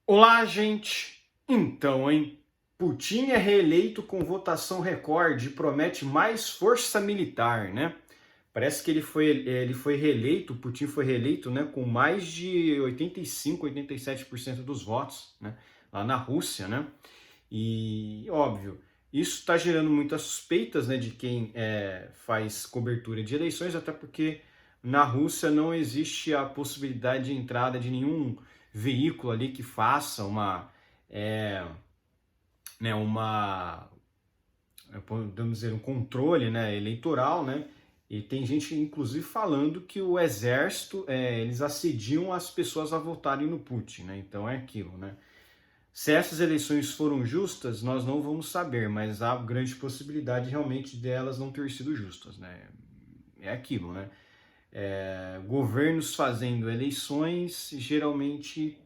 Olá, gente! Então, hein? Putin é reeleito com votação recorde e promete mais força militar, né? Parece que ele foi reeleito, Putin foi reeleito, né, com mais de 85, 87% dos votos, né, lá na Rússia, né? E, óbvio, isso está gerando muitas suspeitas, né, de quem faz cobertura de eleições, até porque na Rússia não existe a possibilidade de entrada de nenhum veículo ali que faça é, uma podemos dizer, um controle, né, eleitoral, né? E tem gente, inclusive, falando que o exército, eles assediam as pessoas a votarem no Putin, né? Então é aquilo, né? Se essas eleições foram justas, nós não vamos saber, mas há grande possibilidade realmente delas não ter sido justas, né? É aquilo, né? Governos fazendo eleições geralmente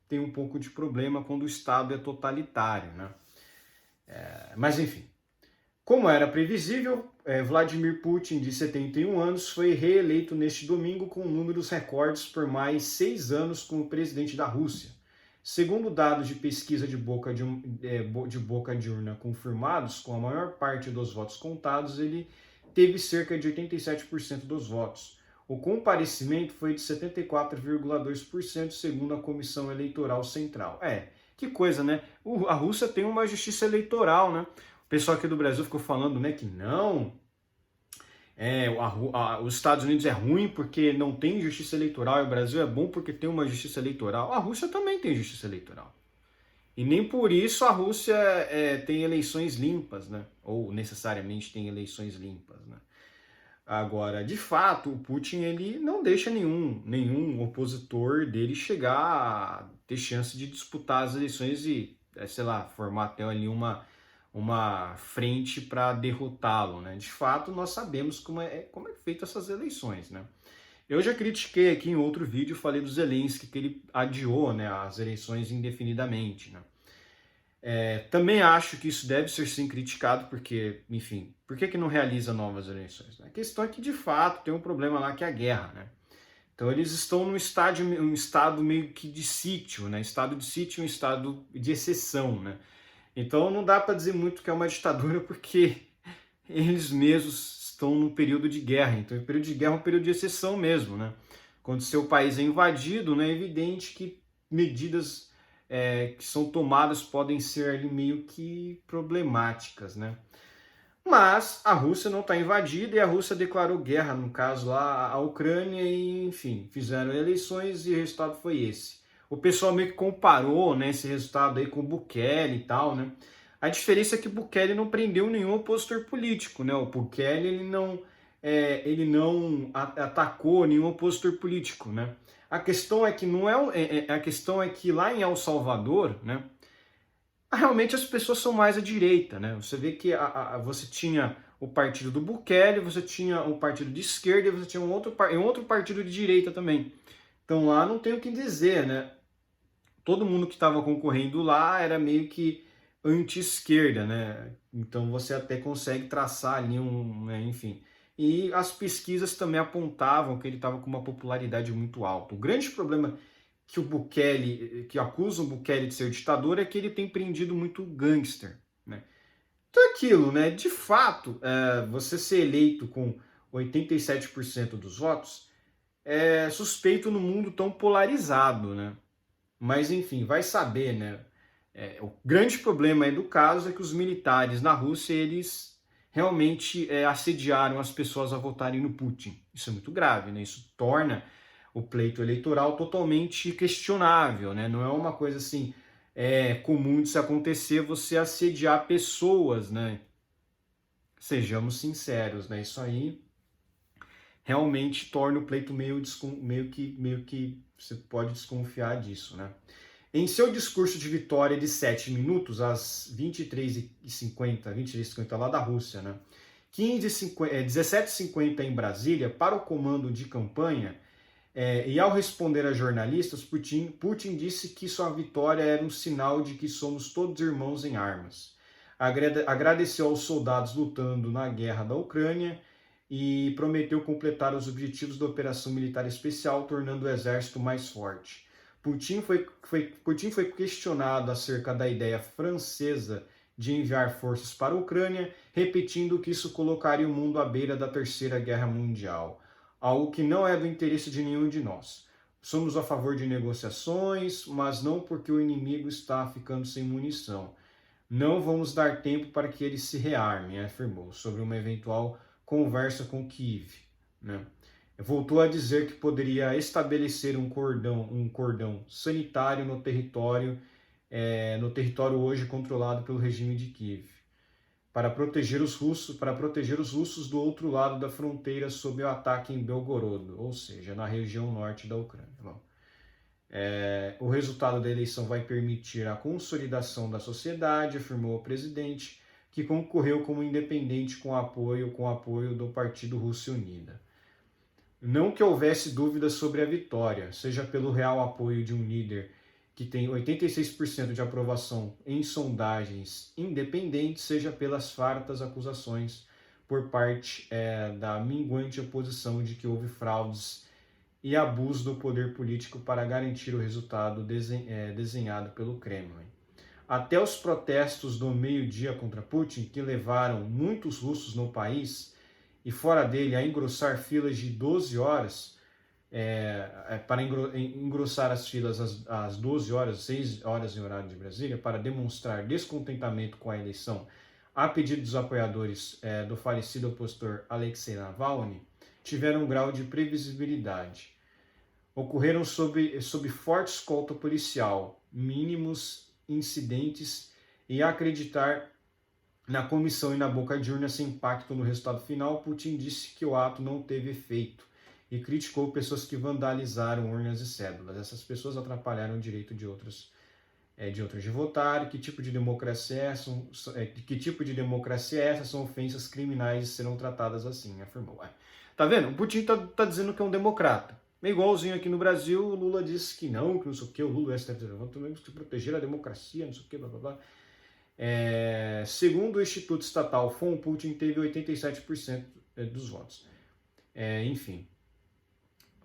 tem um pouco de problema quando o Estado é totalitário, né? Mas enfim, como era previsível, Vladimir Putin, de 71 anos, foi reeleito neste domingo com números recordes por mais 6 anos como presidente da Rússia. Segundo dados de pesquisa de boca de urna confirmados, com a maior parte dos votos contados, ele teve cerca de 87% dos votos. O comparecimento foi de 74,2%, segundo a Comissão Eleitoral Central. Que coisa, né? A Rússia tem uma justiça eleitoral, né? O pessoal aqui do Brasil ficou falando, né, que não, os Estados Unidos é ruim porque não tem justiça eleitoral e o Brasil é bom porque tem uma justiça eleitoral. A Rússia também tem justiça eleitoral. E nem por isso a Rússia tem eleições limpas, né? Ou necessariamente tem eleições limpas, né? Agora, de fato, o Putin ele não deixa nenhum opositor dele chegar a ter chance de disputar as eleições e, sei lá, formar até ali uma frente para derrotá-lo, né? De fato, nós sabemos como é feito essas eleições, né? Eu já critiquei aqui em outro vídeo, falei do Zelensky, que ele adiou, né, as eleições indefinidamente, né? Também acho que isso deve ser sim criticado, porque, enfim, por que não realiza novas eleições? A questão é que, de fato, tem um problema lá que é a guerra, né? Então eles estão um estado meio que de sítio, né? Estado de sítio, um estado de exceção, né? Então não dá para dizer muito que é uma ditadura, porque eles mesmos estão num período de guerra. Então o período de guerra é um período de exceção mesmo, né? Quando seu país é invadido, né, é evidente que medidas que são tomadas podem ser ali meio que problemáticas, né? Mas a Rússia não está invadida e a Rússia declarou guerra, no caso lá, à Ucrânia e, enfim, fizeram eleições e o resultado foi esse. O pessoal meio que comparou, né, esse resultado aí com o Bukele e tal, né? A diferença é que o Bukele não prendeu nenhum opositor político, né? O Bukele ele não atacou nenhum opositor político, né? A questão é que não a questão é que lá em El Salvador, né? Realmente as pessoas são mais à direita, né? Você vê que você tinha o partido do Bukele, você tinha um partido de esquerda e você tinha um outro partido de direita também. Então lá não tem o que dizer, né? Todo mundo que estava concorrendo lá era meio que anti-esquerda, né? Então você até consegue traçar ali né, enfim. E as pesquisas também apontavam que ele estava com uma popularidade muito alta. O grande problema que acusam o Bukele de ser ditador é que ele tem prendido muito gangster, né? Então é aquilo, né? De fato, você ser eleito com 87% dos votos é suspeito no mundo tão polarizado, né? Mas enfim, vai saber, né? O grande problema aí do caso é que os militares na Rússia, eles realmente assediaram as pessoas a votarem no Putin. Isso é muito grave, né? Isso torna o pleito eleitoral totalmente questionável, né? Não é uma coisa assim comum de se acontecer você assediar pessoas, né? Sejamos sinceros, né? Isso aí realmente torna o pleito meio que você pode desconfiar disso, né? Em seu discurso de vitória de 7 minutos, às 23h50 lá da Rússia, né? 17h50 em Brasília, para o comando de campanha, e ao responder a jornalistas, Putin disse que sua vitória era um sinal de que somos todos irmãos em armas. Agradeceu aos soldados lutando na guerra da Ucrânia e prometeu completar os objetivos da operação militar especial, tornando o exército mais forte. Putin foi questionado acerca da ideia francesa de enviar forças para a Ucrânia, repetindo que isso colocaria o mundo à beira da Terceira Guerra Mundial, algo que não é do interesse de nenhum de nós. Somos a favor de negociações, mas não porque o inimigo está ficando sem munição. Não vamos dar tempo para que ele se rearme, afirmou, sobre uma eventual conversa com Kiev, né? Voltou a dizer que poderia estabelecer um cordão sanitário no território hoje controlado pelo regime de Kiev, para proteger os russos do outro lado da fronteira sob o ataque em Belgorod, ou seja, na região norte da Ucrânia. Bom, o resultado da eleição vai permitir a consolidação da sociedade, afirmou o presidente, que concorreu como independente com apoio do Partido Rússia Unida. Não que houvesse dúvidas sobre a vitória, seja pelo real apoio de um líder que tem 86% de aprovação em sondagens independentes, seja pelas fartas acusações por parte da minguante oposição de que houve fraudes e abuso do poder político para garantir o resultado desenhado pelo Kremlin. Até os protestos do meio-dia contra Putin, que levaram muitos russos no país e fora dele a engrossar filas de 12 horas, para engrossar as filas às 12 horas, 6 horas em horário de Brasília, para demonstrar descontentamento com a eleição, a pedido dos apoiadores do falecido opositor Alexei Navalny, tiveram um grau de previsibilidade. Ocorreram sob forte escolta policial, mínimos incidentes e acreditar na comissão e na boca de urna sem impacto no resultado final. Putin disse que o ato não teve efeito e criticou pessoas que vandalizaram urnas e cédulas. Essas pessoas atrapalharam o direito de outros de votar. Que tipo de democracia é essa? São ofensas criminais e serão tratadas assim, afirmou. Tá vendo? O Putin tá dizendo que é um democrata. É igualzinho aqui no Brasil, o Lula disse que não sei o que, o Lula temos que proteger a democracia, não sei o que, blá blá blá. Segundo o Instituto Estatal FON, Putin teve 87% dos votos. Enfim.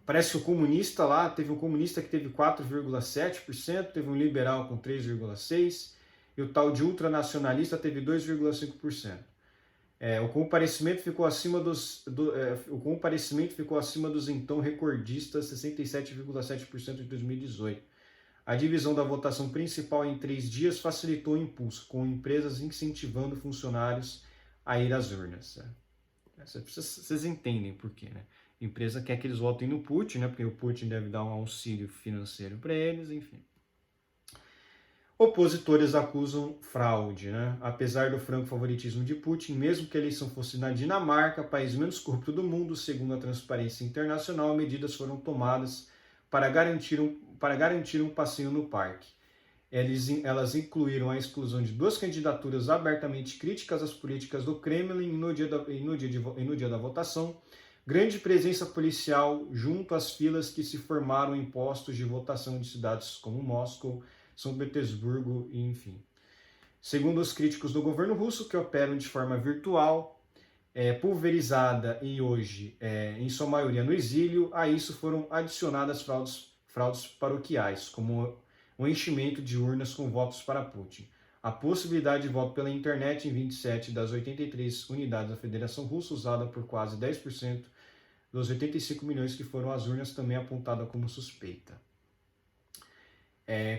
Parece que o comunista lá, teve um comunista que teve 4,7%, teve um liberal com 3,6%, e o tal de ultranacionalista teve 2,5%. O comparecimento ficou acima dos então recordistas 67,7% de 2018. A divisão da votação principal em 3 dias facilitou o impulso, com empresas incentivando funcionários a ir às urnas. Vocês entendem por quê, né? A empresa quer que eles votem no Putin, né? Porque o Putin deve dar um auxílio financeiro para eles, enfim. Opositores acusam fraude, né? Apesar do franco favoritismo de Putin, mesmo que a eleição fosse na Dinamarca, país menos corrupto do mundo, segundo a Transparência Internacional, medidas foram tomadas para garantir um passeio no parque. Elas incluíram a exclusão de 2 candidaturas abertamente críticas às políticas do Kremlin no dia da votação, grande presença policial junto às filas que se formaram em postos de votação de cidades como Moscou, São Petersburgo e enfim. Segundo os críticos do governo russo, que operam de forma virtual, pulverizada e hoje, em sua maioria, no exílio, a isso foram adicionadas fraudes paroquiais, como o enchimento de urnas com votos para Putin. A possibilidade de voto pela internet em 27 das 83 unidades da Federação Russa, usada por quase 10% dos 85 milhões que foram às urnas, também apontada como suspeita.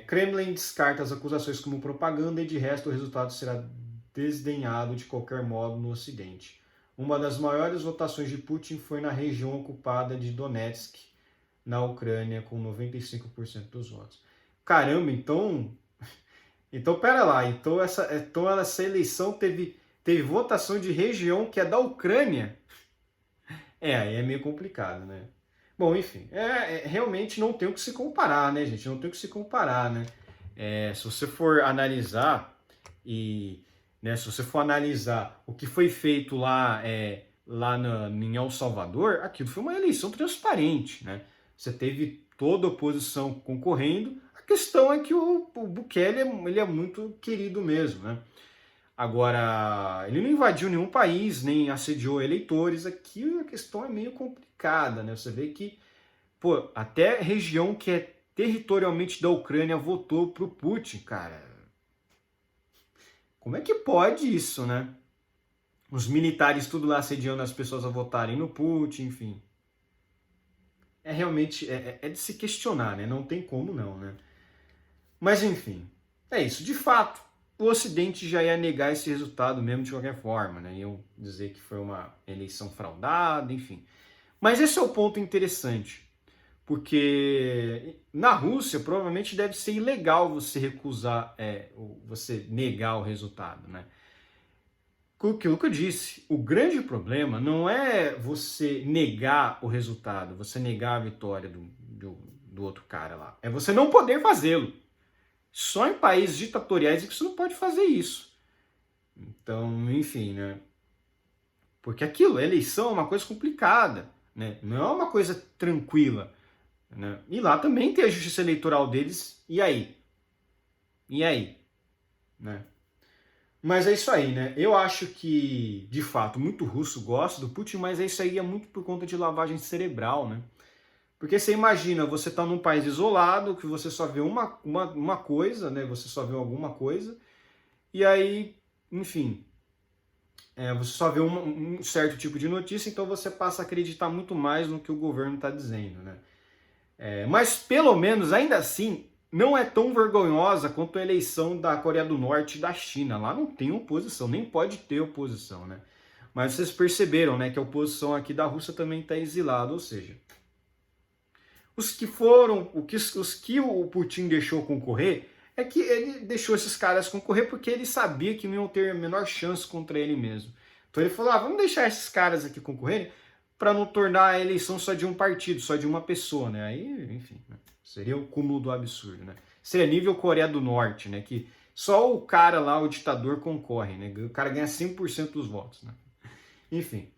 Kremlin descarta as acusações como propaganda e, de resto, o resultado será desdenhado de qualquer modo no Ocidente. Uma das maiores votações de Putin foi na região ocupada de Donetsk, na Ucrânia, com 95% dos votos. Caramba, então pera lá, então essa eleição teve votação de região que é da Ucrânia? Aí é meio complicado, né? Bom, enfim, realmente não tem o que se comparar, né, gente? Não tem o que se comparar, né? Se você for analisar o que foi feito lá em El Salvador, aquilo foi uma eleição transparente, né? Você teve toda a oposição concorrendo. A questão é que o Bukele ele é muito querido mesmo, né? Agora, ele não invadiu nenhum país, nem assediou eleitores. Aqui a questão é meio complicada, né? Você vê que, até região que é territorialmente da Ucrânia votou pro Putin, cara. Como é que pode isso, né? Os militares tudo lá assediando as pessoas a votarem no Putin, enfim. É realmente, é de se questionar, né? Não tem como não, né? Mas enfim, é isso. De fato, o Ocidente já ia negar esse resultado mesmo de qualquer forma, né? Iam dizer que foi uma eleição fraudada, enfim. Mas esse é o ponto interessante, porque na Rússia provavelmente deve ser ilegal você recusar, você negar o resultado, né? Aquilo que eu disse, o grande problema não é você negar o resultado, você negar a vitória do outro cara lá. É você não poder fazê-lo. Só em países ditatoriais é que você não pode fazer isso. Então, enfim, né? Porque aquilo, a eleição é uma coisa complicada, né? Não é uma coisa tranquila, né? E lá também tem a justiça eleitoral deles, e aí? E aí? Né? Mas é isso aí, né? Eu acho que, de fato, muito russo gosta do Putin, mas isso aí é muito por conta de lavagem cerebral, né? Porque você imagina, você tá num país isolado, que você só vê uma coisa, né? Você só vê alguma coisa, e aí, enfim, você só vê um certo tipo de notícia, então você passa a acreditar muito mais no que o governo está dizendo, né? Mas pelo menos, ainda assim, não é tão vergonhosa quanto a eleição da Coreia do Norte e da China. Lá não tem oposição, nem pode ter oposição, né? Mas vocês perceberam, né, que a oposição aqui da Rússia também está exilada, ou seja, os que o Putin deixou concorrer, é que ele deixou esses caras concorrer porque ele sabia que não iam ter a menor chance contra ele mesmo. Então ele falou, vamos deixar esses caras aqui concorrerem para não tornar a eleição só de um partido, só de uma pessoa, né? Aí, enfim, né? Seria o cúmulo do absurdo, né? Seria nível Coreia do Norte, né? Que só o cara lá, o ditador, concorre, né? O cara ganha 100% dos votos, né? Enfim.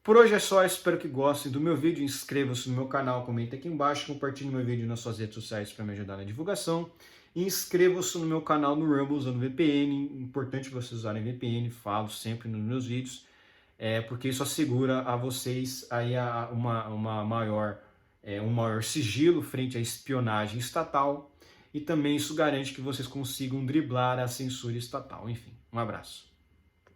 Por hoje é só, espero que gostem do meu vídeo, inscreva-se no meu canal, comente aqui embaixo, compartilhe meu vídeo nas suas redes sociais para me ajudar na divulgação. E inscreva-se no meu canal no Rumble usando VPN, importante vocês usarem VPN, falo sempre nos meus vídeos, porque isso assegura a vocês aí um maior sigilo frente à espionagem estatal e também isso garante que vocês consigam driblar a censura estatal. Enfim, um abraço.